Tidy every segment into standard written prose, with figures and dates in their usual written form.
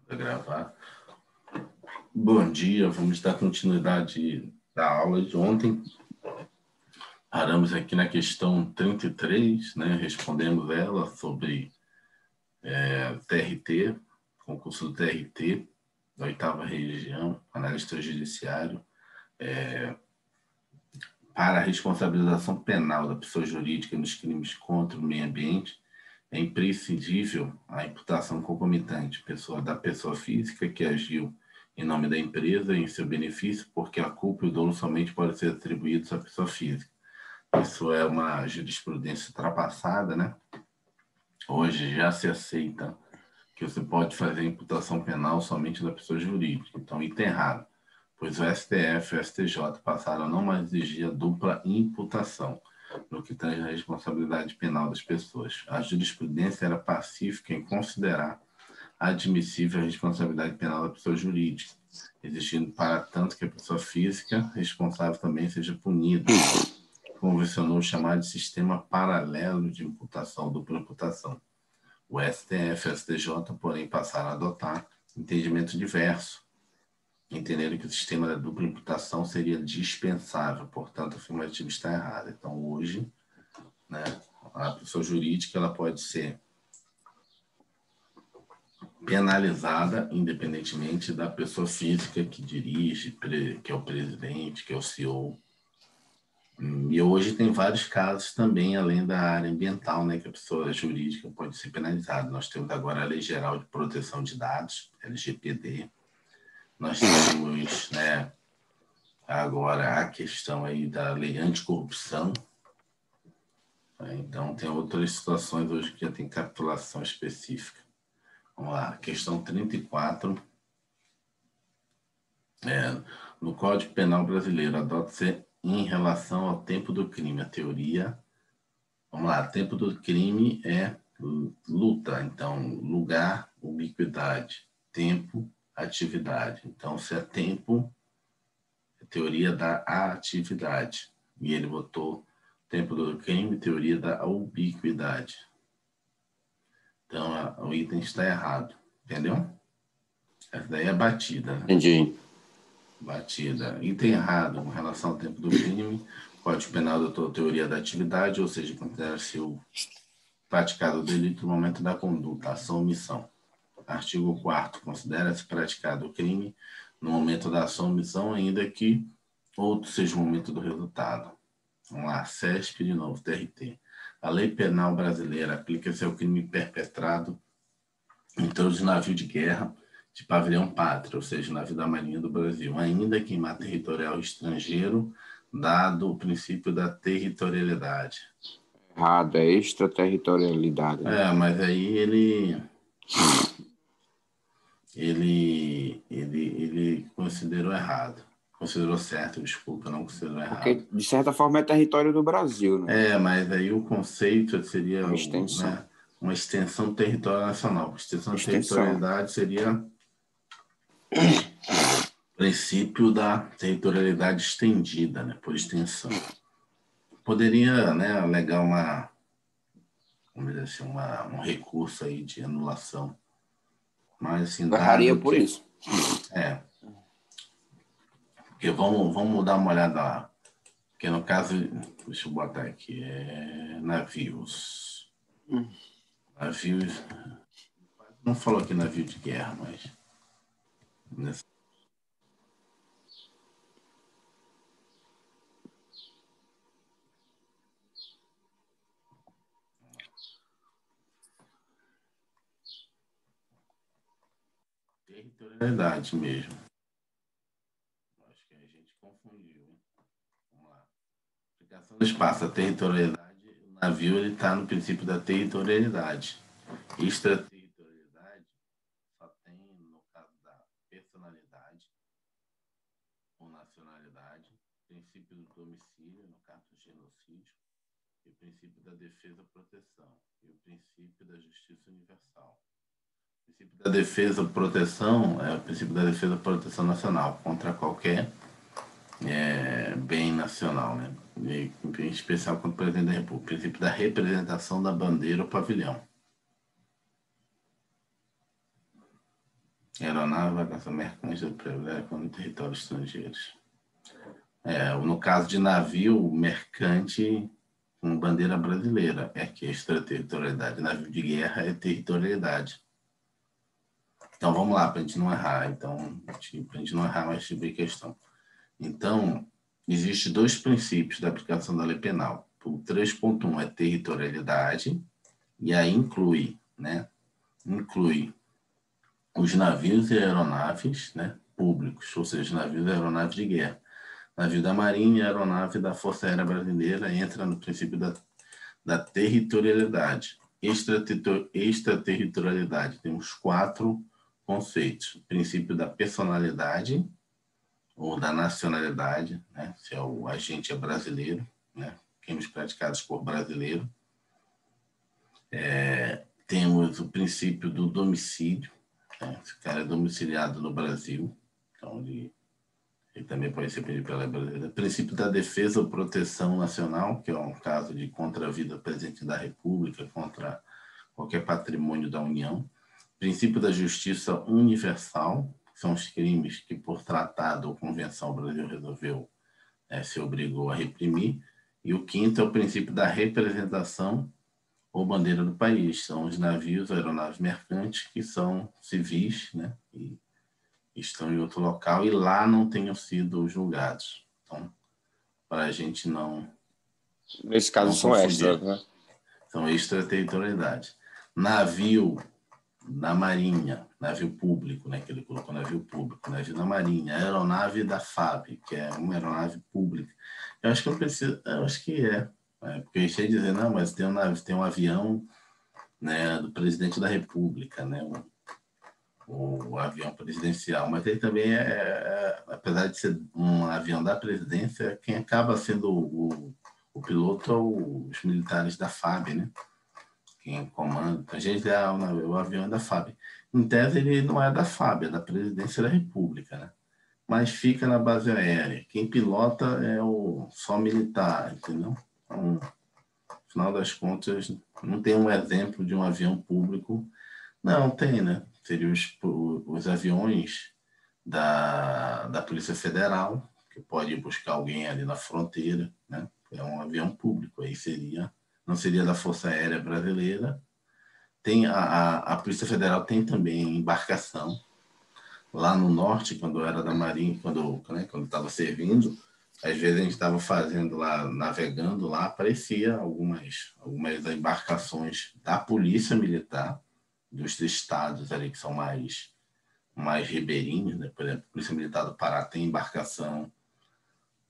Para gravar. Bom dia, vamos dar continuidade da aula de ontem. Paramos aqui na questão 33, né? Respondemos ela sobre TRT, concurso do TRT, da 8ª região, analista judiciário, para a responsabilização penal da pessoa jurídica nos crimes contra o meio ambiente, é imprescindível a imputação concomitante da pessoa física que agiu em nome da empresa em seu benefício, porque a culpa e o dolo somente podem ser atribuídos à pessoa física. Isso é uma jurisprudência ultrapassada, né? Hoje já se aceita que você pode fazer a imputação penal somente da pessoa jurídica. Então, isso é errado, pois o STF e o STJ passaram a não mais exigir a dupla imputação no que tange a responsabilidade penal das pessoas. A jurisprudência era pacífica em considerar admissível a responsabilidade penal da pessoa jurídica, existindo para tanto que a pessoa física responsável também seja punida. Convencionou chamar de sistema paralelo de imputação, dupla imputação. O STF e o STJ, porém, passaram a adotar entendimento diverso, entenderam que o sistema da dupla imputação seria dispensável, portanto, a afirmativa está errada. Então, hoje, né, a pessoa jurídica ela pode ser penalizada independentemente da pessoa física que dirige, que é o presidente, que é o CEO. E hoje tem vários casos também, além da área ambiental, né, que a pessoa jurídica pode ser penalizada. Nós temos agora a Lei Geral de Proteção de Dados, LGPD. Nós temos, né, agora a questão aí da Lei Anticorrupção. Então, tem outras situações hoje que já tem capitulação específica. Vamos lá, questão 34. No Código Penal Brasileiro, adota-se em relação ao tempo do crime. A teoria, vamos lá, tempo do crime é luta, então, lugar, ubiquidade, tempo, atividade. Então, se é tempo, é teoria da atividade. E ele botou tempo do crime, teoria da ubiquidade. Então, o item está errado, entendeu? Essa daí é batida, né? Entendi. Batida. Item errado com relação ao tempo do crime. Código Penal adotou a teoria da atividade, ou seja, considera-se o praticado o delito no momento da conduta, ação ou omissão. Artigo 4º. Considera-se praticado o crime no momento da ação ou omissão, ainda que outro seja o momento do resultado. Vamos lá, CESP de novo, TRT. A lei penal brasileira aplica-se ao crime perpetrado em todos os navios de guerra de pavilhão pátrio, ou seja, navio da Marinha do Brasil, ainda que em mar territorial estrangeiro, dado o princípio da territorialidade. Errado, é extraterritorialidade, né? Mas aí ele considerou errado. Considerou certo, desculpa, não considerou errado. Porque, de certa forma, é território do Brasil, né? Mas aí o conceito seria Uma extensão. né, uma extensão territorial nacional. Extensão de Extensão. territorialidade seria o princípio da territorialidade estendida, né, por extensão. Poderia, né, alegar vamos dizer assim, um recurso aí de anulação, mas assim, Eu erraria dado por que isso. porque vamos dar uma olhada lá. Porque no caso, deixa eu botar aqui, navios. Navios. Não falou aqui navio de guerra, mas. Territorialidade mesmo. Acho que a gente confundiu. Vamos lá. Aplicação do espaço, a territorialidade, o navio está no princípio da territorialidade. Extraterritorialidade só tem no caso da personalidade ou nacionalidade, princípio do domicílio, no caso do genocídio, e o princípio da defesa e proteção, e o princípio da justiça universal. O princípio da defesa e proteção é o princípio da defesa e proteção nacional contra qualquer bem nacional, né? E, em especial quando o presidente da República. O princípio da representação da bandeira ou pavilhão. Aeronave, embarcação mercante do privilégio com territórios estrangeiros. No caso de navio mercante com bandeira brasileira, que é extraterritorialidade. Navio de guerra é territorialidade. Então, vamos lá, para a gente não errar. Então, para a gente não errar mais tipo de questão. Então, existem dois princípios da aplicação da lei penal. O 3.1 é territorialidade, e aí inclui os navios e aeronaves, né, públicos, ou seja, navios e aeronaves de guerra. Navio da Marinha e aeronave da Força Aérea Brasileira entra no princípio da territorialidade. Extraterritorialidade. Temos 4 conceitos. O princípio da personalidade, ou da nacionalidade, né, se o agente é brasileiro, né, crimes praticados por brasileiro. Temos o princípio do domicílio, né, se o cara é domiciliado no Brasil, então ele também pode ser pedido pela lei brasileira. O princípio da defesa ou proteção nacional, que é um caso de contra a vida do presidente da República, contra qualquer patrimônio da União. O princípio da justiça universal, que são os crimes que, por tratado ou convenção, o Brasil resolveu, se obrigou a reprimir. E o quinto é o princípio da representação ou bandeira do país. São os navios, aeronaves mercantes, que são civis, né, e estão em outro local e lá não tenham sido julgados. Então, para a gente não... Nesse caso, não são confundir. extras, né? São extraterritorialidade. Navio da Marinha, navio público, né, que ele colocou navio público, navio da Marinha, aeronave da FAB, que é uma aeronave pública. Eu acho que não precisa, eu acho que porque eu ia dizer, não, mas tem um avião, né, do presidente da República, né, o avião presidencial, mas ele também apesar de ser um avião da presidência, quem acaba sendo o piloto é os militares da FAB, né? Quem comanda, a gente o avião é da FAB. Em tese, ele não é da FAB, é da presidência da República, né? Mas fica na base aérea. Quem pilota é só militar, entendeu? Então, no final das contas, não tem um exemplo de um avião público. Não, tem, né? Seriam os aviões da Polícia Federal, que pode ir buscar alguém ali na fronteira, né? É um avião público, aí não seria da Força Aérea Brasileira. Tem a Polícia Federal tem também embarcação lá no norte, quando era da Marinha, quando estava servindo, às vezes a gente estava fazendo lá, navegando lá, aparecia algumas embarcações da Polícia Militar, dos estados ali que são mais ribeirinhos, né? Por exemplo, a Polícia Militar do Pará tem embarcação,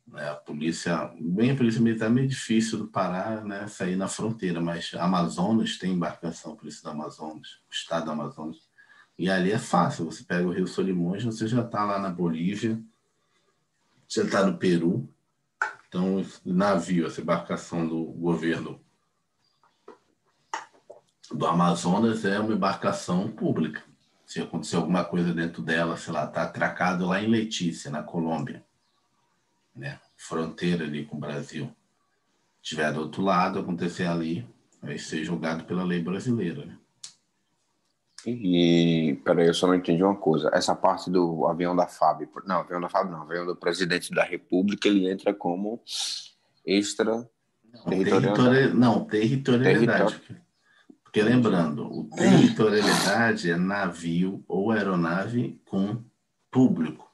né? A Polícia Militar é meio difícil do Pará, né, sair na fronteira, mas Amazonas tem embarcação, a Polícia do Amazonas, o Estado do Amazonas, e ali é fácil, você pega o Rio Solimões, você já está lá na Bolívia, já está no Peru. Então, navio, essa embarcação do governo do Amazonas é uma embarcação pública. Se acontecer alguma coisa dentro dela, sei lá, está atracado lá em Letícia, na Colômbia, né? Fronteira ali com o Brasil. Se estiver do outro lado, acontecer ali, vai ser julgado pela lei brasileira, né? E, peraí, eu só não entendi uma coisa. Essa parte do avião da FAB, não, avião da FAB não, avião do presidente da República, ele entra como extraterritorialidade. Territorialidade. Porque lembrando, o territorialidade é navio ou aeronave com público.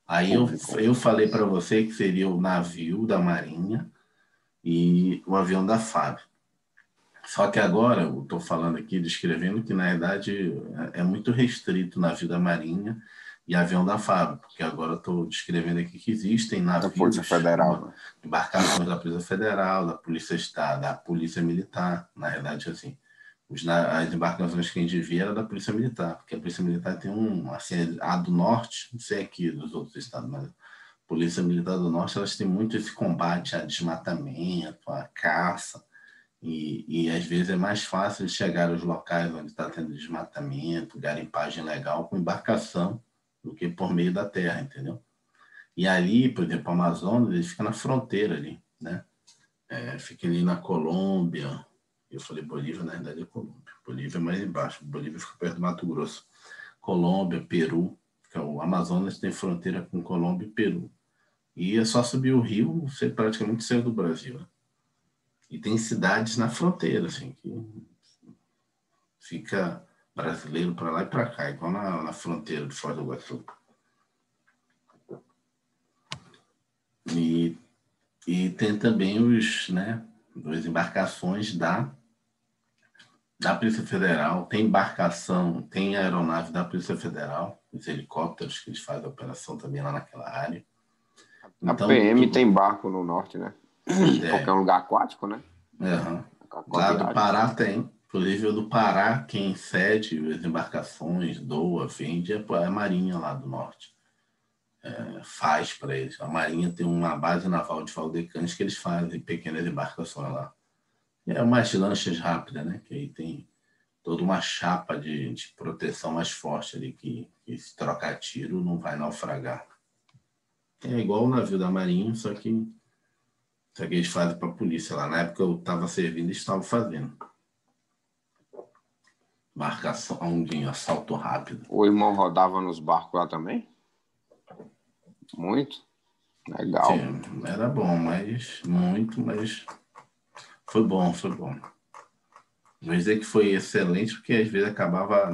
Aí eu falei para você que seria o navio da Marinha e o avião da FAB. Só que agora eu estou falando aqui, descrevendo que na verdade é muito restrito o navio da Marinha e avião da FAB, porque agora eu estou descrevendo aqui que existem navios, da Polícia Federal, né? Embarcações da Polícia Federal, da Polícia Estado, da Polícia Militar, na verdade assim. As embarcações que a gente via era da Polícia Militar, porque a Polícia Militar tem assim, a do Norte, não sei aqui dos outros estados, mas a Polícia Militar do Norte, elas têm muito esse combate a desmatamento, a caça, e às vezes é mais fácil chegar aos locais onde está tendo desmatamento, garimpagem legal com embarcação do que por meio da terra, entendeu? E ali, por exemplo, o Amazonas, ele fica na fronteira ali, né? Fica ali na Colômbia. Eu falei Bolívia, na verdade é Colômbia. Bolívia é mais embaixo. Bolívia fica perto do Mato Grosso. Colômbia, Peru. O Amazonas tem fronteira com Colômbia e Peru. E é só subir o rio, você praticamente saiu do Brasil. Né? E tem cidades na fronteira, assim, que fica brasileiro para lá e para cá, igual na fronteira de Foz do Iguaçu. E tem também as embarcações da Polícia Federal, tem embarcação, tem aeronave da Polícia Federal, os helicópteros que eles fazem a operação também lá naquela área. A PM tem barco no norte, né? Porque é um lugar aquático, né? Lá do Pará tem. Inclusive, o do Pará, quem cede as embarcações, doa, vende, é a Marinha lá do norte. Faz para eles. A Marinha tem uma base naval de Valdecanes que eles fazem pequenas embarcações lá. É umas lanchas rápidas, né? Que aí tem toda uma chapa de proteção mais forte ali, que se trocar tiro não vai naufragar. É igual o navio da Marinha, só que eles fazem para a polícia lá. Na época eu estava servindo e estava fazendo. Marcação de assalto rápido. O irmão rodava nos barcos lá também? Muito? Legal. Sim, era bom, mas foi bom. Vou dizer que foi excelente, porque às vezes acabava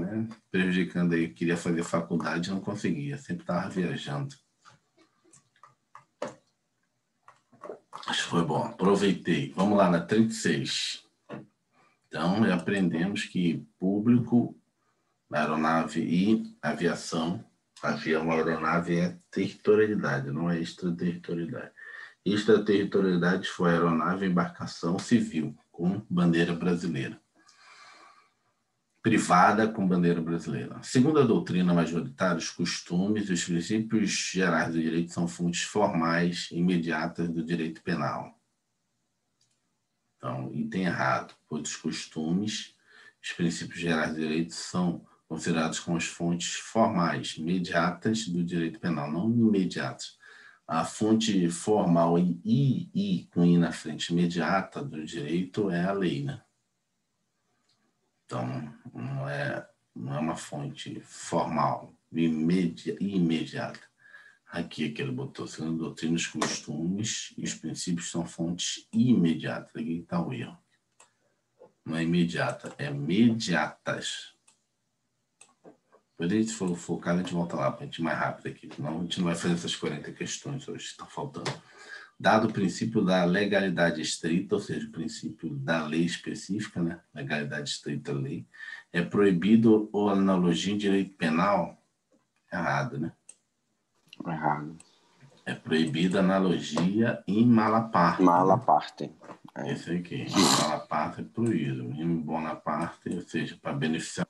prejudicando aí. Queria fazer faculdade e não conseguia. Sempre estava viajando. Acho que foi bom. Aproveitei. Vamos lá, na 36. Então, aprendemos que público, aeronave e aviação, avião, aeronave é territorialidade, não é extraterritorialidade. Extraterritorialidade foi aeronave e embarcação civil, com bandeira brasileira. Privada com bandeira brasileira. Segundo a doutrina majoritária, os costumes e os princípios gerais do direito são fontes formais imediatas do direito penal. Então, item errado, pois os costumes, os princípios gerais do direito são considerados como as fontes formais imediatas do direito penal, não imediatas. A fonte formal I com I na frente, imediata do direito é a lei, né? Então, não é uma fonte formal, imediata. Aqui que ele botou, segundo a doutrina, os costumes e os princípios são fontes imediatas. Aqui está o erro. Não é imediata, é imediatas. Quando a gente for focar, a gente volta lá para a gente ir mais rápido aqui. Senão a gente não vai fazer essas 40 questões hoje, está faltando. Dado o princípio da legalidade estrita, ou seja, o princípio da lei específica, né? Legalidade estrita da lei, é proibido ou analogia em direito penal? Errado, né? Errado. É proibida analogia em malaparte. Malaparte. Né? Esse aqui. Malaparte é proibido. Em bonaparte, ou seja, para beneficiar.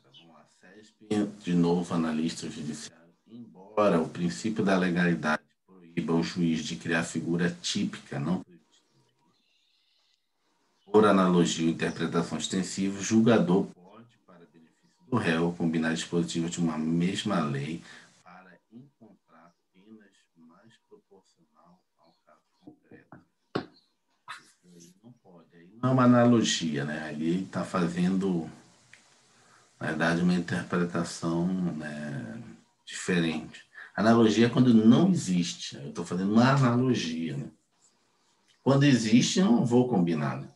Vamos lá. CESP, de novo, analista judiciário. Embora o princípio da legalidade proíba o juiz de criar figura típica, não por analogia ou interpretação extensiva, o julgador pode, para benefício do réu, combinar dispositivos de uma mesma lei para encontrar penas mais proporcional ao caso concreto. Isso aí não pode. Aí não é uma analogia, né? Ali está fazendo, na verdade, uma interpretação, né, diferente. Analogia é quando não existe. Eu estou fazendo uma analogia, né? Quando existe, eu não vou combinar, né?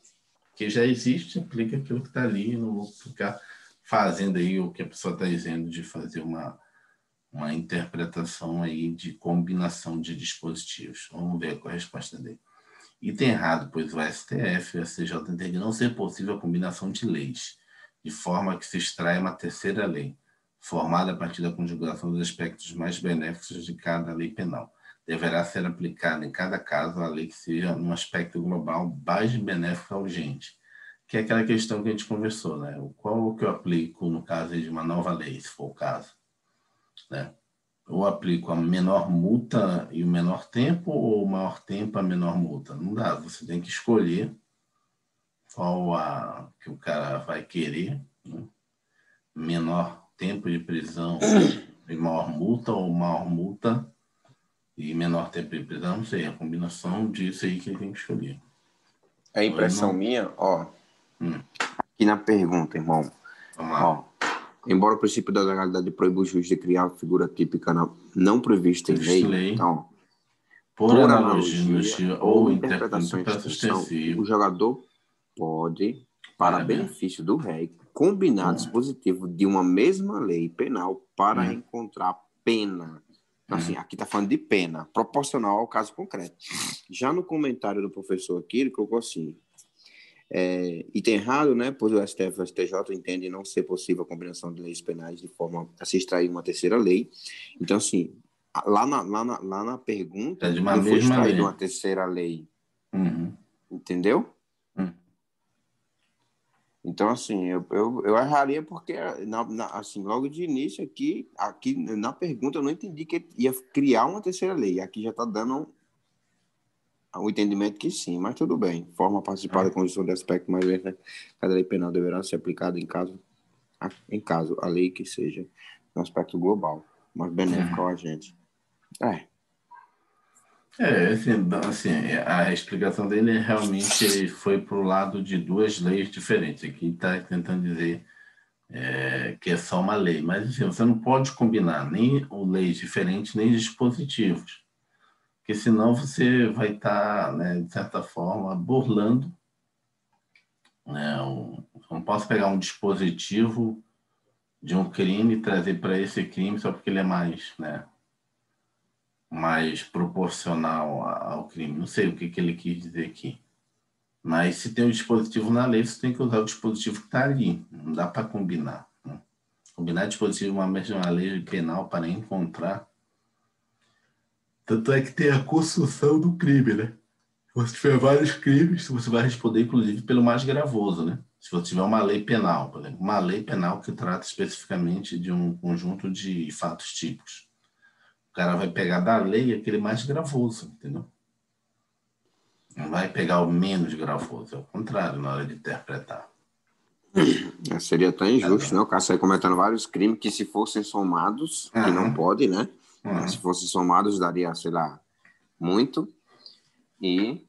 Porque já existe, implica aquilo que está ali, não vou ficar fazendo aí o que a pessoa está dizendo de fazer uma interpretação aí de combinação de dispositivos. Vamos ver qual é a resposta dele. Item errado, pois o STF e o STJ entendem não ser possível a combinação de leis, de forma que se extrai uma terceira lei, formada a partir da conjugação dos aspectos mais benéficos de cada lei penal. Deverá ser aplicada em cada caso a lei que seja, num aspecto global, mais benéfico ao urgente. Que é aquela questão que a gente conversou, né? Qual que eu aplico no caso de uma nova lei, se for o caso? Né? Ou aplico a menor multa e o menor tempo, ou o maior tempo a menor multa? Não dá, você tem que escolher qual a que o cara vai querer, né? Menor tempo de prisão e maior multa, ou maior multa e menor tempo de prisão, não sei, a combinação disso aí que ele tem que escolher. É impressão minha, ó. Aqui na pergunta, irmão. Vamos lá. Ó, embora o princípio da legalidade proíba o juiz de criar figura típica não prevista em lei, então, por analogia ou interpretação extensiva, o jogador pode, para benefício do réu, combinar dispositivo de uma mesma lei penal para encontrar pena. Então, assim, aqui está falando de pena, proporcional ao caso concreto. Já no comentário do professor aqui, ele colocou assim, e tem errado, né? Pois o STF e o STJ entendem não ser possível a combinação de leis penais de forma a se extrair uma terceira lei. Então, assim, lá na pergunta, de uma não foi extraída lei. uma terceira lei. Entendeu? Então, assim, eu erraria porque, assim, logo de início aqui na pergunta eu não entendi que ia criar uma terceira lei. Aqui já está dando o entendimento que sim, mas tudo bem. Forma participada da condição de aspecto mais né? Cada lei penal deverá ser aplicada em caso a lei que seja no aspecto global, mais benéfico ao agente. Assim, a explicação dele realmente foi para o lado de duas leis diferentes. Aqui está tentando dizer que é só uma lei, mas assim, você não pode combinar nem leis diferentes, nem dispositivos, porque senão você vai estar, né, de certa forma, burlando. Né, não posso pegar um dispositivo de um crime e trazer para esse crime só porque ele é mais, né, mais proporcional ao crime. Não sei o que ele quis dizer aqui. Mas se tem um dispositivo na lei, você tem que usar o dispositivo que está ali. Não dá para combinar. Né? Combinar dispositivo uma mesma lei penal para encontrar. Tanto é que tem a construção do crime, né? Se você tiver vários crimes, você vai responder, inclusive, pelo mais gravoso, né? Se você tiver uma lei penal, por exemplo, uma lei penal que trata especificamente de um conjunto de fatos típicos. O cara vai pegar da lei aquele mais gravoso, entendeu? Não vai pegar o menos gravoso, é o contrário na hora de interpretar. Seria tão injusto, né? O cara sair cometendo vários crimes que se fossem somados, que não pode, né? Mas se fossem somados, daria, sei lá, muito. E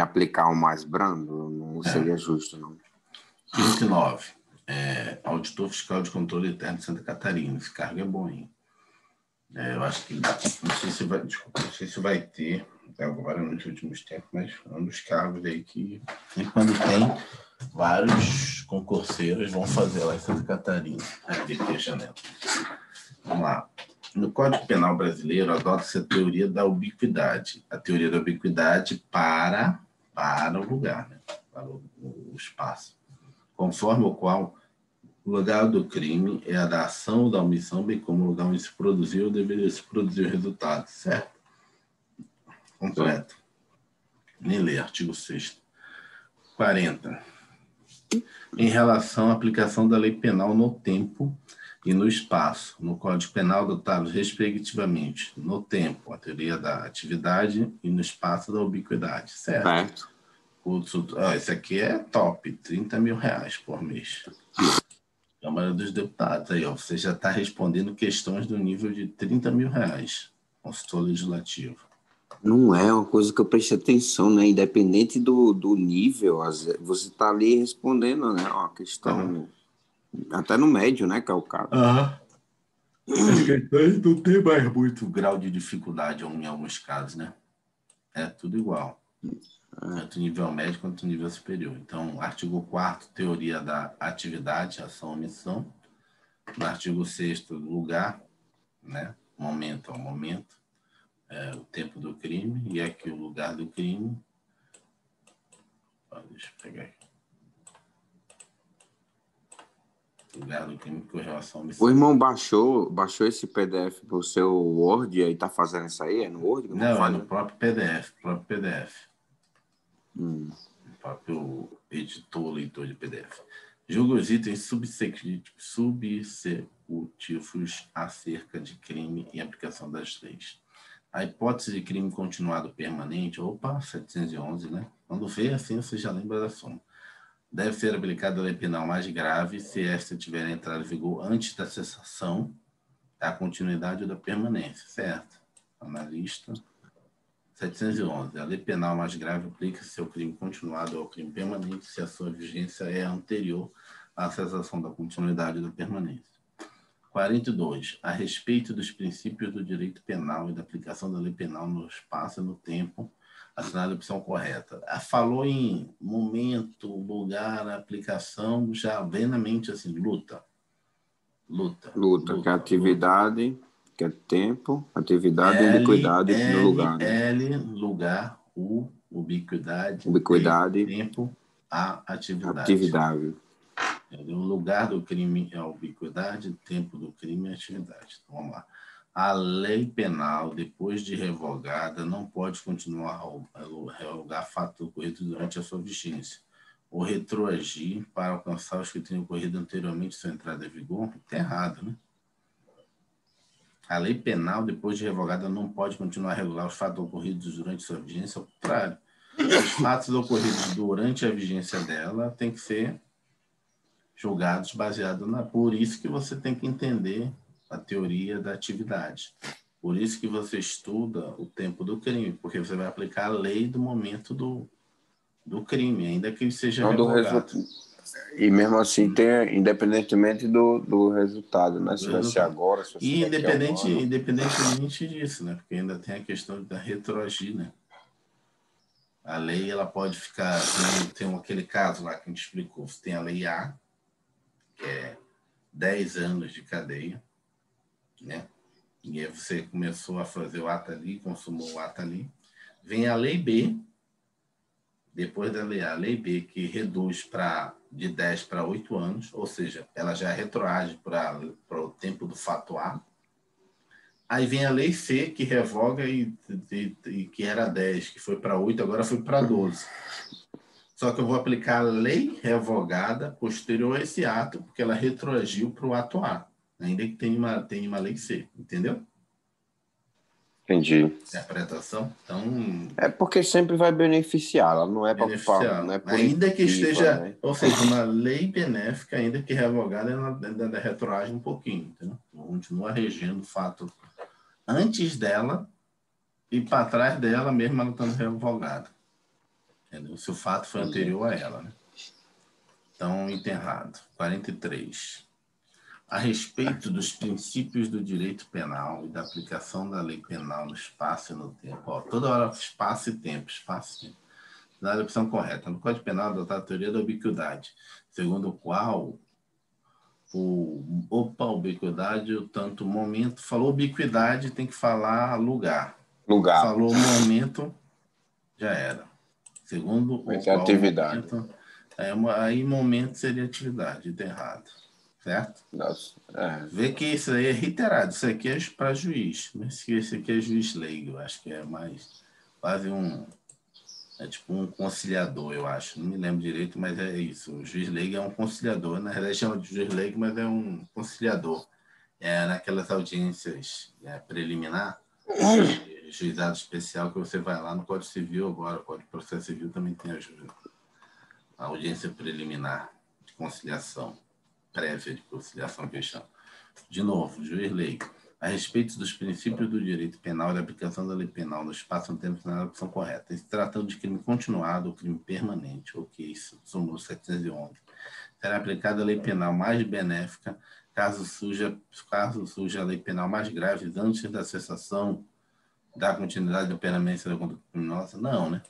aplicar o mais brando não seria justo, não. 29. Auditor fiscal de controle interno de Santa Catarina. Esse cargo é bom, hein? Eu acho que não sei se vai ter agora nos últimos tempos, mas é um dos cargos aí que quando tem vários concurseiros vão fazer lá em Santa Catarina, aqui em Janela. Vamos lá. No Código Penal brasileiro adota-se a teoria da ubiquidade. A teoria da ubiquidade para o lugar, né? Para o espaço. Conforme o qual o lugar do crime é a da ação ou da omissão, bem como o lugar onde se produziu ou deveria se produzir o resultado, certo? Completo. Nem ler, artigo 6º. 40. Em relação à aplicação da lei penal no tempo e no espaço, no Código Penal adotados respectivamente no tempo, a teoria da atividade e no espaço da ubiquidade, certo? Esse aqui é top, R$30 mil por mês. Câmara dos Deputados, aí, ó, você já está respondendo questões do nível de R$30 mil, consultor legislativo. Não é uma coisa que eu preste atenção, né? Independente do nível, você está ali respondendo, né? Uma questão, até no médio, né? Que é o caso. As questões não tem mais muito grau de dificuldade em alguns casos, né? É tudo igual. Tanto nível médio quanto nível superior. Então, artigo 4º, teoria da atividade, ação, omissão. No artigo 6º, lugar, né? Momento ao momento. O tempo do crime. E aqui o lugar do crime. Deixa eu pegar aqui. Lugar do crime com relação à omissão. O irmão baixou esse PDF pro seu Word e aí tá fazendo isso aí? É no Word? Não, é no próprio PDF. O próprio editor, leitor de PDF. Julga os itens subsecutivos acerca de crime e aplicação das leis. A hipótese de crime continuado permanente, 711, né? Quando vê assim, você já lembra da soma. Deve ser aplicada a lei penal mais grave se esta tiver entrado em vigor antes da cessação, da continuidade ou da permanência, certo? Analista. 711. A lei penal mais grave aplica-se ao crime continuado ou ao crime permanente se a sua vigência é anterior à cessação da continuidade da permanência. 42. A respeito dos princípios do direito penal e da aplicação da lei penal no espaço e no tempo, assinale a opção correta. Falou em momento, lugar, aplicação, já vem na mente assim, luta, que é atividade, que é tempo, atividade e ubiquidade no lugar. Né? Lugar, ubiquidade, ubiquidade, tempo, a atividade. O lugar do crime é a ubiquidade, o tempo do crime é a atividade. Então, vamos lá. A lei penal, depois de revogada, não pode continuar a revogar fato ocorrido durante a sua vigência ou retroagir para alcançar os que tenham ocorrido anteriormente à sua entrada em vigor. Está errado, né? A lei penal, depois de revogada, não pode continuar a regular os fatos ocorridos durante sua vigência. Ao contrário, os fatos ocorridos durante a vigência dela têm que ser julgados baseados na... Por isso que você tem que entender a teoria da atividade. Por isso que você estuda o tempo do crime, porque você vai aplicar a lei do momento do crime, ainda que ele seja revogado. E mesmo assim, independentemente do resultado, né? Se vai ser agora, se vai ser independentemente disso, né? Porque ainda tem a questão da retroagir, né? A lei, ela pode ficar... Tem aquele caso lá que a gente explicou. Você tem a lei A, que é 10 anos de cadeia, né? E aí você começou a fazer o ato ali, consumou o ato ali. Vem a lei B, depois da lei A, a lei B, que reduz de 10 para 8 anos, ou seja, ela já retroage para o tempo do fato A. Aí vem a lei C, que revoga e que era 10, que foi para 8, agora foi para 12. Só que eu vou aplicar a lei revogada posterior a esse ato, porque ela retroagiu para o ato A, ainda que tenha uma lei C, entendeu? Entendi. Interpretação. Então, é porque sempre vai beneficiá-la, não é beneficiar. Não é ainda que esteja, né? Ou seja, uma lei benéfica, ainda que revogada, ela ainda retroage um pouquinho, entendeu? Continua regendo o fato antes dela e para trás dela, mesmo ela estando revogada. Entendeu? Se o fato foi anterior a ela, né? Então, enterrado. 43. A respeito dos princípios do direito penal e da aplicação da lei penal no espaço e no tempo. Ó, toda hora espaço e tempo, espaço e tempo. Na opção correta. No Código Penal, adotar a teoria da ubiquidade, segundo o qual ubiquidade, o tanto momento, falou ubiquidade, tem que falar lugar. Falou momento, já era. Segundo o qual atividade. Momento, aí momento seria atividade, está errado. Certo? Nossa, Vê que isso aí é reiterado. Isso aqui é para juiz. Mas esse aqui é juiz leigo. Eu acho que é mais quase é tipo um conciliador, eu acho. Não me lembro direito, mas é isso. O juiz leigo é um conciliador. Na realidade chama de juiz leigo, mas é um conciliador. É naquelas audiências preliminar, juizado especial, que você vai lá no Código Civil agora, o Código de Processo Civil também tem a audiência preliminar de conciliação. Prévia de conciliação que eu chamo. De novo, juiz leigo. A respeito dos princípios do direito penal e da aplicação da lei penal no espaço e no tempo na opção correta. Se tratando de crime continuado ou crime permanente, ok, isso, súmula 711, será aplicada a lei penal mais benéfica caso surja a lei penal mais grave antes da cessação da continuidade da permanência da conduta criminosa? Não, né?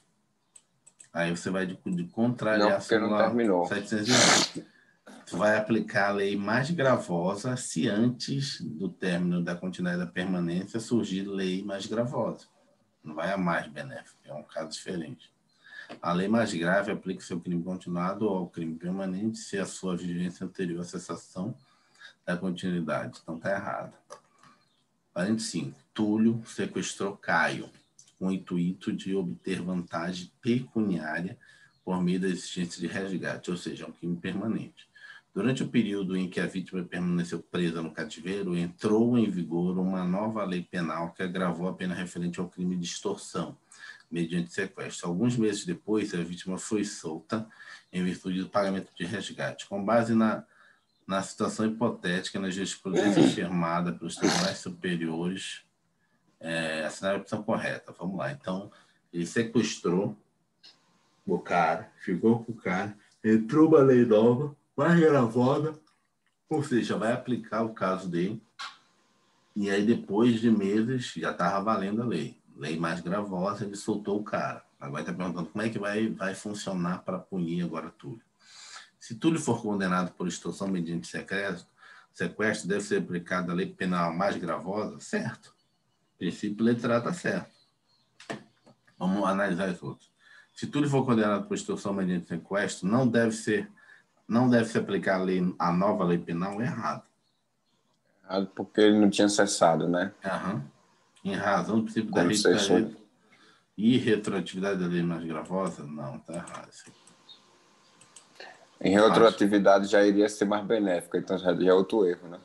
Aí você vai de contrariar a súmula 711. Tu vai aplicar a lei mais gravosa se antes do término da continuidade da permanência surgir lei mais gravosa. Não vai a mais benéfica, é um caso diferente. A lei mais grave aplica-se ao crime continuado ou ao crime permanente se a sua vigência anterior à cessação da continuidade. Então está errado. 45. Túlio sequestrou Caio com o intuito de obter vantagem pecuniária por meio da existência de resgate, ou seja, é um crime permanente. Durante o período em que a vítima permaneceu presa no cativeiro, entrou em vigor uma nova lei penal que agravou a pena referente ao crime de extorsão, mediante sequestro. Alguns meses depois, a vítima foi solta em virtude do pagamento de resgate. Com base na situação hipotética, na jurisprudência firmada pelos tribunais superiores, assinar a opção correta. Vamos lá. Então, ele sequestrou o cara, ficou com o cara, entrou uma lei nova, mais gravosa, ou seja, vai aplicar o caso dele, e aí depois de meses já estava valendo a lei. Lei mais gravosa, ele soltou o cara. Agora está perguntando como é que vai funcionar para punir agora Túlio. Se Túlio for condenado por extorsão mediante sequestro, deve ser aplicada a lei penal mais gravosa? Certo. Princípio letra A está certo. Vamos analisar os outros. Se Túlio for condenado por extorsão mediante sequestro, não deve se aplicar a nova lei penal? Errado. Porque ele não tinha cessado, né? Em razão do princípio Quando da cessou. e retroatividade da lei mais gravosa? Não, está errado. Em retroatividade já iria ser mais benéfica, então já é outro erro, né?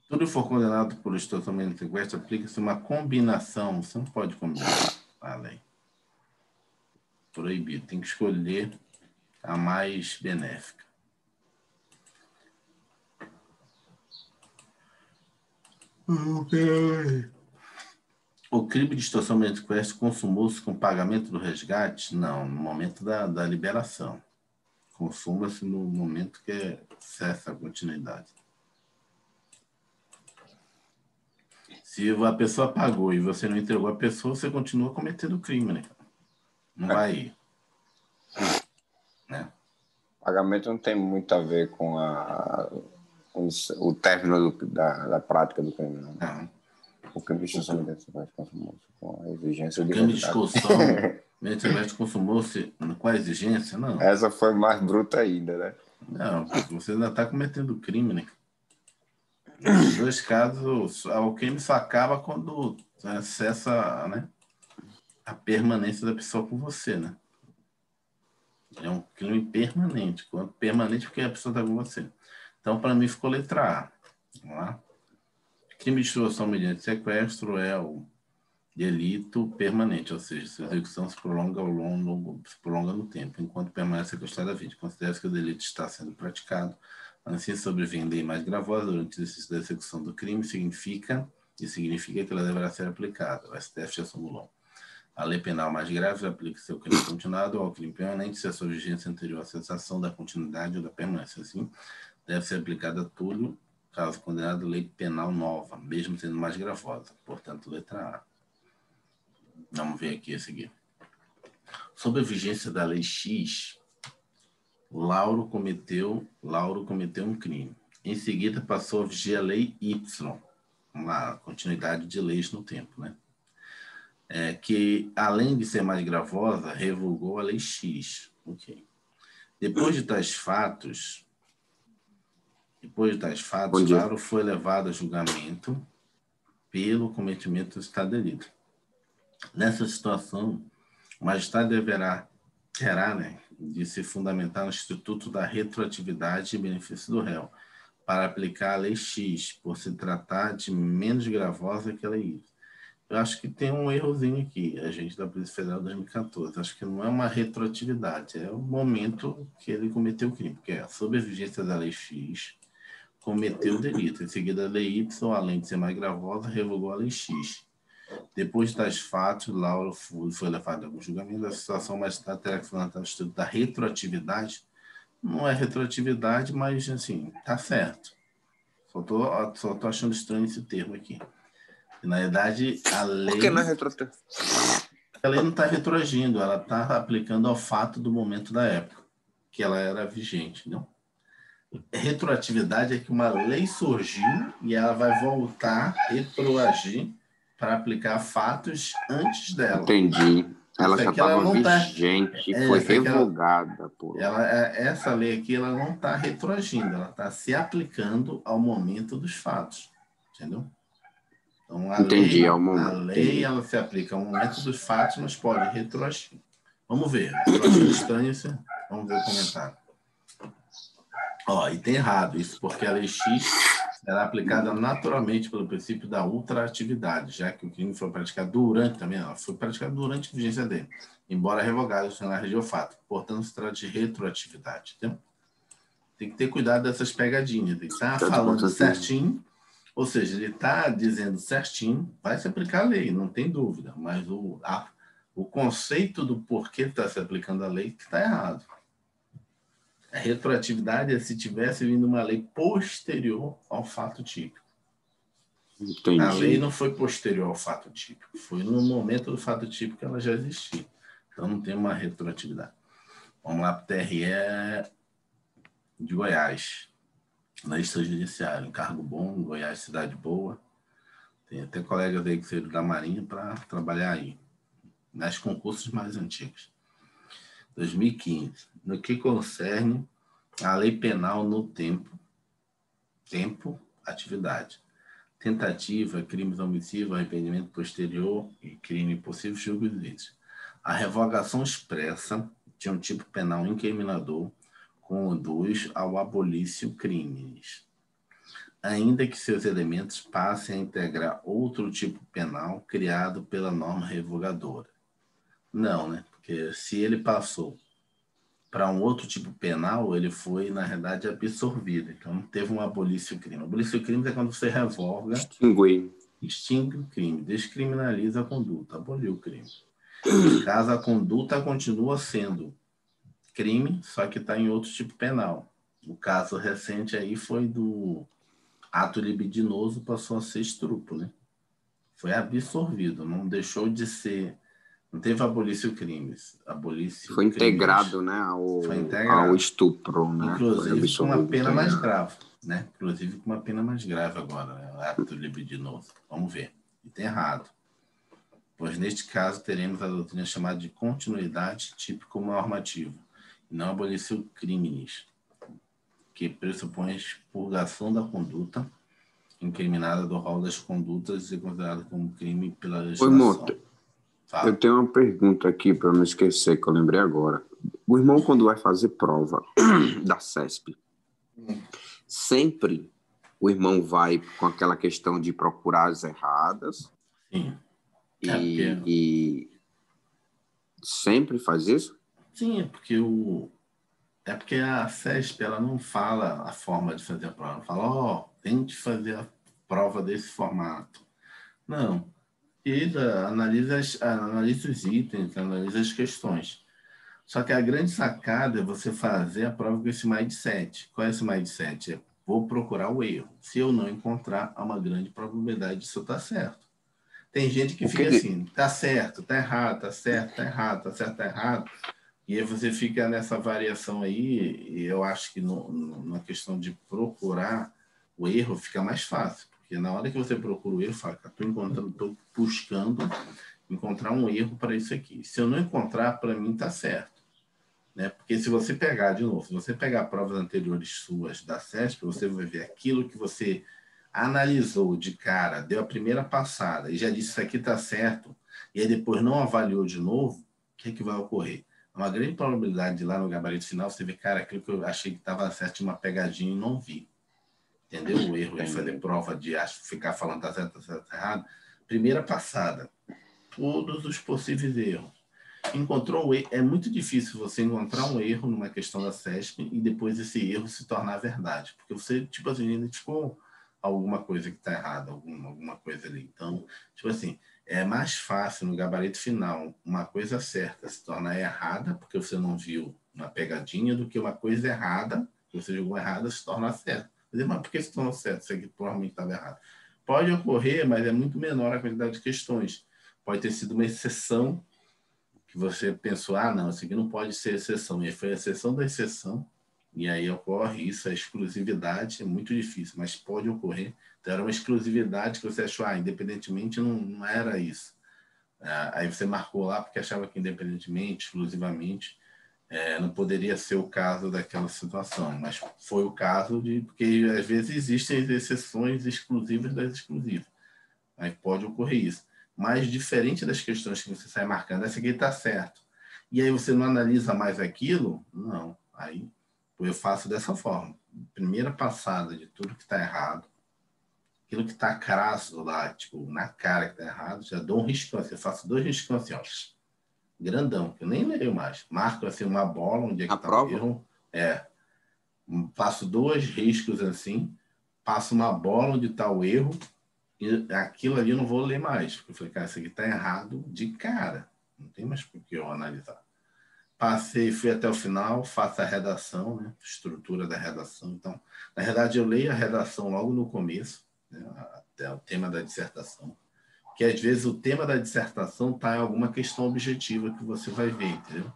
Se Túlio for condenado por extorsão mediante sequestro, aplica-se uma combinação. Você não pode combinar a lei. Proibido. Tem que escolher a mais benéfica. O crime de extorsão mediante sequestro consumou-se com pagamento do resgate? Não, no momento da liberação. Consuma-se no momento que cessa a continuidade. Se a pessoa pagou e você não entregou a pessoa, você continua cometendo crime, né? Não vai ir. Né? Pagamento não tem muito a ver com o término da prática do crime, não. O crime de extorsão mediante sequestro consumou-se com a exigência de crime de extorsão mediante sequestro consumou-se com a exigência? Não. Essa foi mais bruta ainda, né? Não, você ainda está cometendo crime, né? Nos dois casos, o crime só acaba quando cessa, né, a permanência da pessoa com você, né? É um crime permanente. Permanente porque a pessoa está com você. Então, para mim, ficou letra A. Vamos lá. Crime de extorsão mediante sequestro é o delito permanente, ou seja, sua execução se prolonga no tempo, enquanto permanece sequestrada a vítima. Considera-se que o delito está sendo praticado, assim sobrevindo lei mais gravosa durante o exercício da execução do crime, significa que ela deverá ser aplicada. O STF já formulou. A lei penal mais grave aplica-se ao crime continuado ou ao crime permanente se a sua vigência anterior à cessação da continuidade ou da permanência. Assim, deve ser aplicada a Túlio, caso condenado, lei penal nova, mesmo sendo mais gravosa. Portanto, letra A. Vamos ver aqui a seguir. Sob a vigência da lei X, Lauro cometeu um crime. Em seguida, passou a vigiar a lei Y. Vamos lá, continuidade de leis no tempo, né? Que, além de ser mais gravosa, revogou a lei X. Ok. Depois de tais fatos, Lauro foi levado a julgamento pelo cometimento do estado de delito. Nessa situação, o magistrado terá, né, de se fundamentar no Instituto da Retroatividade e Benefício do Réu, para aplicar a lei X, por se tratar de menos gravosa que a lei Y. Eu acho que tem um errozinho aqui, a gente da Polícia Federal 2014. Acho que não é uma retroatividade, é o momento que ele cometeu o crime, porque sob a vigência da lei X, cometeu o delito. Em seguida, a lei Y, além de ser mais gravosa, revogou a lei X. Depois de tais fatos, Lauro foi levado ao julgamento da situação, mas terá que fundamentar o estudo da retroatividade. Não é retroatividade, mas, assim, tá certo. Só tô achando estranho esse termo aqui. Na verdade, a lei... Por que não é retroatividade? A lei não está retroagindo, ela está aplicando ao fato do momento da época, que ela era vigente, não? Retroatividade é que uma lei surgiu e ela vai voltar, retroagir, para aplicar fatos antes dela. Entendi. Ela já estava vigente, foi revogada. Essa lei aqui ela não está retroagindo, ela está se aplicando ao momento dos fatos. Entendeu? Então, a lei ela se aplica ao momento dos fatos, mas pode retroagir. Vamos ver. Estou achando estranho isso. Vamos ver o comentário. E tem errado isso, porque a lei X será aplicada naturalmente pelo princípio da ultraatividade, já que o crime foi praticado durante a vigência dele, embora revogado na região fato. Portanto, se trata de retroatividade. Entendeu? Tem que ter cuidado dessas pegadinhas. Tem que estar falando certinho, Ou seja, ele está dizendo certinho, vai se aplicar a lei, não tem dúvida, mas o conceito do porquê está se aplicando a lei está errado. A retroatividade é se tivesse vindo uma lei posterior ao fato típico. Entendi. A lei não foi posterior ao fato típico, foi no momento do fato típico que ela já existia. Então não tem uma retroatividade. Vamos lá para o TRE de Goiás, na Justiça Judiciária, um cargo bom, Goiás, cidade boa. Tem até colegas aí que saíram da Marinha para trabalhar aí, nas concursos mais antigos. 2015. No que concerne a lei penal no tempo, atividade. Tentativa, crimes homicídios, arrependimento posterior e crime possível, julgo ilícito. A revogação expressa de um tipo penal incriminador conduz ao abolício crimes, ainda que seus elementos passem a integrar outro tipo penal criado pela norma revogadora. Não, né? Porque se ele passou para um outro tipo penal, ele foi, na realidade, absorvido. Então, não teve um abolício crime. Abolício crime é quando você revoga, extingue o crime, descriminaliza a conduta, aboliu o crime. No caso, a conduta continua sendo crime, só que está em outro tipo penal. O caso recente aí foi do ato libidinoso, passou a ser estupro, né? Foi absorvido, não deixou de ser. Não teve abolício crimes. Foi integrado, né, ao estupro, né? Inclusive com uma pena mais grave, né? Inclusive com uma pena mais grave agora, né? O ato libidinoso. Vamos ver. E tem errado. Pois neste caso teremos a doutrina chamada de continuidade típico normativo, e não abolício crimes, que pressupõe a expurgação da conduta incriminada do rol das condutas e considerada como crime pela legislação. Eu tenho uma pergunta aqui para não esquecer, que eu lembrei agora. O irmão, quando vai fazer prova da CESP, sempre o irmão vai com aquela questão de procurar as erradas? Sim. E sempre faz isso? Sim, é porque a CESP ela não fala a forma de fazer a prova. Ela fala, tente fazer a prova desse formato. Não. Ele analisa os itens, analisa as questões. Só que a grande sacada é você fazer a prova com esse mindset. Qual é esse mindset? Vou procurar o erro. Se eu não encontrar, há uma grande probabilidade disso estar certo. Tem gente que fica assim, tá certo, tá errado, tá certo, tá errado, tá certo, tá errado. E aí você fica nessa variação aí, e eu acho que na questão de procurar o erro fica mais fácil. Porque na hora que você procura o erro, fala, estou buscando encontrar um erro para isso aqui. Se eu não encontrar, para mim está certo. Né? Porque se você pegar, de novo, se você pegar provas anteriores suas da CESP, você vai ver aquilo que você analisou de cara, deu a primeira passada e já disse isso aqui está certo, e aí depois não avaliou de novo, o que é que vai ocorrer? Uma grande probabilidade de lá no gabarito final você ver, cara, aquilo que eu achei que estava certo, uma pegadinha e não vi. Entendeu? O erro de fazer prova, de ficar falando tá certo, tá errado. Primeira passada, todos os possíveis erros. Encontrou um erro, é muito difícil você encontrar um erro numa questão da CESP e depois esse erro se tornar verdade, porque você, tipo assim, identificou alguma coisa que está errada, alguma coisa ali. Então, tipo assim, é mais fácil no gabarito final uma coisa certa se tornar errada, porque você não viu uma pegadinha, do que uma coisa errada, que você jogou errada, se tornar certa. Mas por que se tornou certo? Isso aqui provavelmente estava errado. Pode ocorrer, mas é muito menor a quantidade de questões. Pode ter sido uma exceção que você pensou, não, isso aqui não pode ser exceção. E aí foi a exceção da exceção, e aí ocorre isso, a exclusividade é muito difícil, mas pode ocorrer. Então era uma exclusividade que você achou, independentemente não era isso. Aí você marcou lá porque achava que independentemente, exclusivamente, não poderia ser o caso daquela situação, mas foi o caso porque às vezes existem exceções exclusivas das exclusivas. Aí pode ocorrer isso. Mas diferente das questões que você sai marcando, essa aqui está certo. E aí você não analisa mais aquilo? Não. Aí eu faço dessa forma. Primeira passada de tudo que está errado, aquilo que está crasso lá, tipo, na cara que está errado, já dou um riscão assim, eu faço 2 riscões assim, grandão, que eu nem leio mais. Marco assim uma bola onde é que está o erro. Faço 2 riscos assim, passo uma bola onde está o erro, e aquilo ali eu não vou ler mais. Porque eu falei, cara, isso aqui está errado de cara. Não tem mais por que eu analisar. Passei, fui até o final, faço a redação, né? Estrutura da redação. Então, na verdade, eu leio a redação logo no começo, né? Até o tema da dissertação. Que às vezes o tema da dissertação está em alguma questão objetiva que você vai ver, entendeu?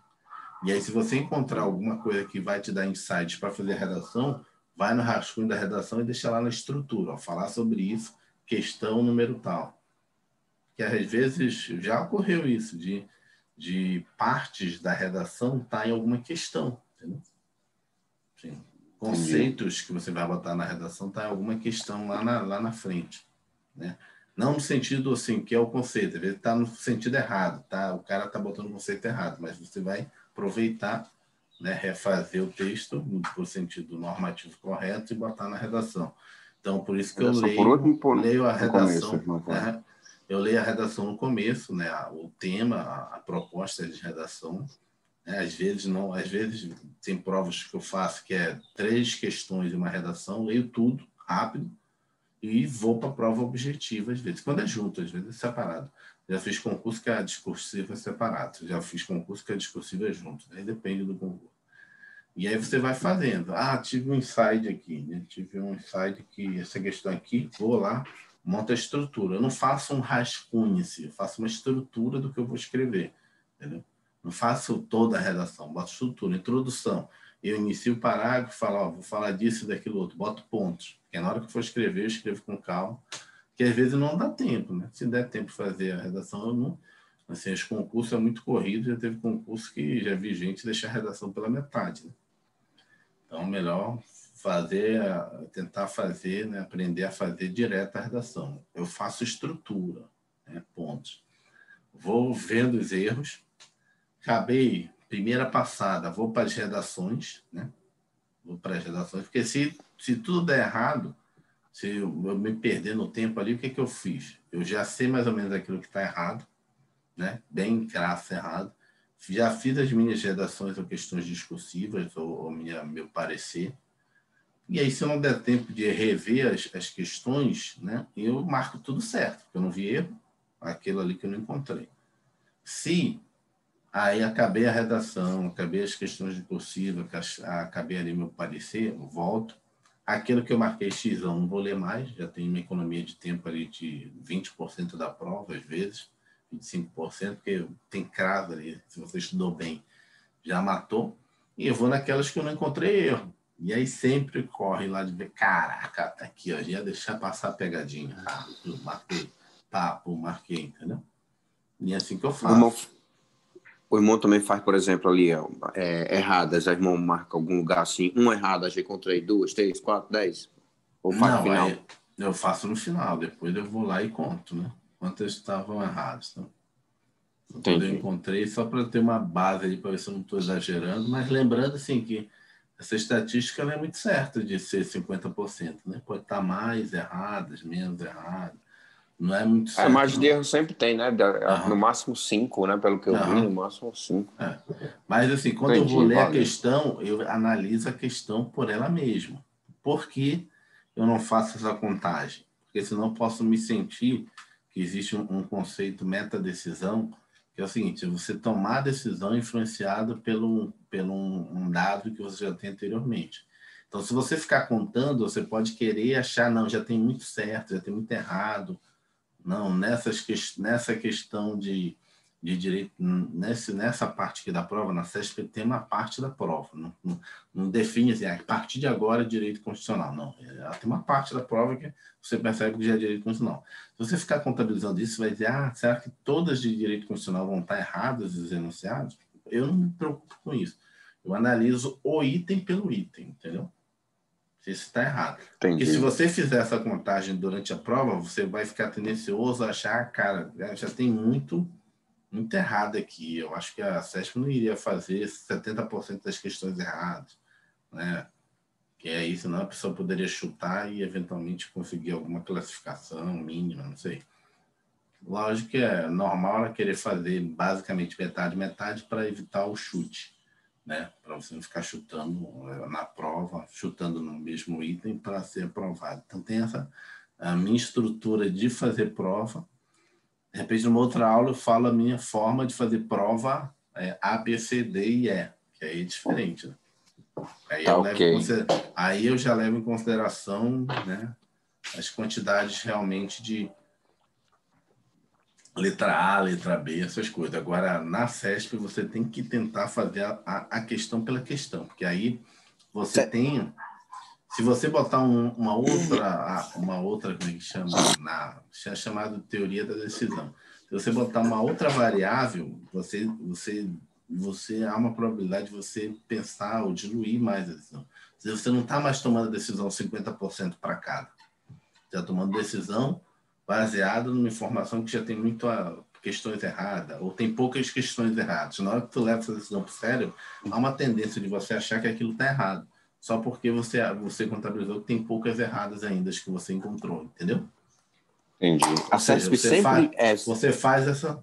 E aí, se você encontrar alguma coisa que vai te dar insights para fazer a redação, vai no rascunho da redação e deixa lá na estrutura, ó, falar sobre isso, questão número tal. Que às vezes já ocorreu isso, de partes da redação estar em alguma questão, entendeu? Sim. Conceitos que você vai botar na redação está em alguma questão lá na frente, né? Não no sentido assim, que é o conceito, às vezes está no sentido errado, tá? O cara está botando o conceito errado, mas você vai aproveitar, né, refazer o texto no sentido normativo correto e botar na redação. Então, por isso que eu Redação por último, leio a no começo, redação, irmão. né? Eu leio a redação no começo, né? O tema, a proposta de redação, né? Às vezes tem provas que eu faço que é 3 questões e uma redação, leio tudo rápido e vou para a prova objetiva, às vezes. Quando é junto, às vezes é separado. Já fiz concurso que a discursiva é separado. Já fiz concurso que a discursiva é junto. Aí depende do concurso. E aí você vai fazendo. Ah, tive um insight aqui, né? Tive um insight que essa questão aqui, vou lá, monto a estrutura. Eu não faço um rascunho, assim, eu faço uma estrutura do que eu vou escrever, entendeu? Não faço toda a redação, boto estrutura, introdução. Eu inicio o parágrafo, falo, ó, vou falar disso e daquilo outro, boto pontos. Porque na hora que for escrever, eu escrevo com calma, que às vezes não dá tempo, né? Se der tempo de fazer a redação, eu não... Assim, os concursos é muito corrido, já teve concurso que já vi gente deixar a redação pela metade, né? Então, melhor fazer, tentar fazer, né, aprender a fazer direto a redação. Eu faço estrutura, né, pontos. Vou vendo os erros. Acabei, primeira passada, vou para as redações, né? Vou para as redações, porque se tudo der errado, se eu me perder no tempo ali, o que eu fiz? Eu já sei mais ou menos aquilo que está errado, né? Bem crasso errado. Já fiz as minhas redações ou questões discursivas, ou meu parecer. E aí, se eu não der tempo de rever as questões, né, eu marco tudo certo, porque eu não vi erro, aquilo ali que eu não encontrei. Se aí acabei a redação, acabei as questões discursivas, acabei ali meu parecer, eu volto. Aquilo que eu marquei X, eu não vou ler mais, já tenho uma economia de tempo ali de 20% da prova, às vezes, 25%, porque tem cravo ali, se você estudou bem, já matou. E eu vou naquelas que eu não encontrei erro. E aí sempre corre lá de ver, caraca, tá aqui, ó, ia deixar passar a pegadinha. Ah, eu marquei, papo, marquei, entendeu? E é assim que eu faço. O irmão também faz, por exemplo, ali, erradas. O irmão marca algum lugar assim, uma errada, já encontrei 2, 3, 4, 10. Ou faz no Não, final. aí eu faço no final, depois eu vou lá e conto, né? Quantas estavam erradas. Então, quando eu Entendi. encontrei, só para ter uma base ali, para ver se eu não estou exagerando, mas lembrando assim que essa estatística não é muito certa de ser 50%, né? Pode estar mais erradas, menos erradas. Não é muito certo, Margem de não. erro sempre tem, né? No Aham, máximo 5, né? Pelo que eu vi, no aham. máximo 5. É. Mas, assim, quando eu vou Entendi, ler a valeu. questão, eu analiso a questão por ela mesma. Por que eu não faço essa contagem? Porque senão eu posso me sentir que existe um conceito meta-decisão, que é o seguinte, você tomar a decisão influenciada pelo um dado que você já tem anteriormente. Então, se você ficar contando, você pode querer achar, não, já tem muito certo, já tem muito errado. Não, nessa questão de direito, nessa parte aqui da prova, na CESP, tem uma parte da prova. Não define assim, a partir de agora é direito constitucional. Não, ela tem uma parte da prova que você percebe que já é direito constitucional. Se você ficar contabilizando isso, você vai dizer, será que todas de direito constitucional vão estar erradas os enunciados? Eu não me preocupo com isso. Eu analiso o item pelo item, entendeu? Se isso está errado. Porque se Entendi. você fizer essa contagem durante a prova, você vai ficar tendencioso a achar, cara, já tem muito errado aqui. Eu acho que a CESP não iria fazer 70% das questões erradas, né? Que é isso, senão a pessoa poderia chutar e eventualmente conseguir alguma classificação mínima, não sei. Lógico que é normal ela querer fazer basicamente metade, metade para evitar o chute, né? Para você não ficar chutando na prova, chutando no mesmo item para ser aprovado. Então, tem a minha estrutura de fazer prova. De repente, numa outra aula, eu falo a minha forma de fazer prova A, B, C, D e E, que aí é diferente, né? Aí, Tá, aí eu já levo em consideração, né, as quantidades realmente de letra A, letra B, essas coisas. Agora, na CESP, você tem que tentar fazer a questão pela questão, porque aí você tem... Se você botar uma outra, como é que chama? É chamado de teoria da decisão. Se você botar uma outra variável, você há uma probabilidade de você pensar ou diluir mais a decisão. Se você não está mais tomando a decisão 50% para cada, você está tomando decisão baseada numa informação que já tem questões erradas, ou tem poucas questões erradas. Na hora que tu leva essa decisão para o cérebro, há uma tendência de você achar que aquilo está errado, só porque você contabilizou que tem poucas erradas ainda que você encontrou, entendeu? Entendi. A CESP sempre você faz essa...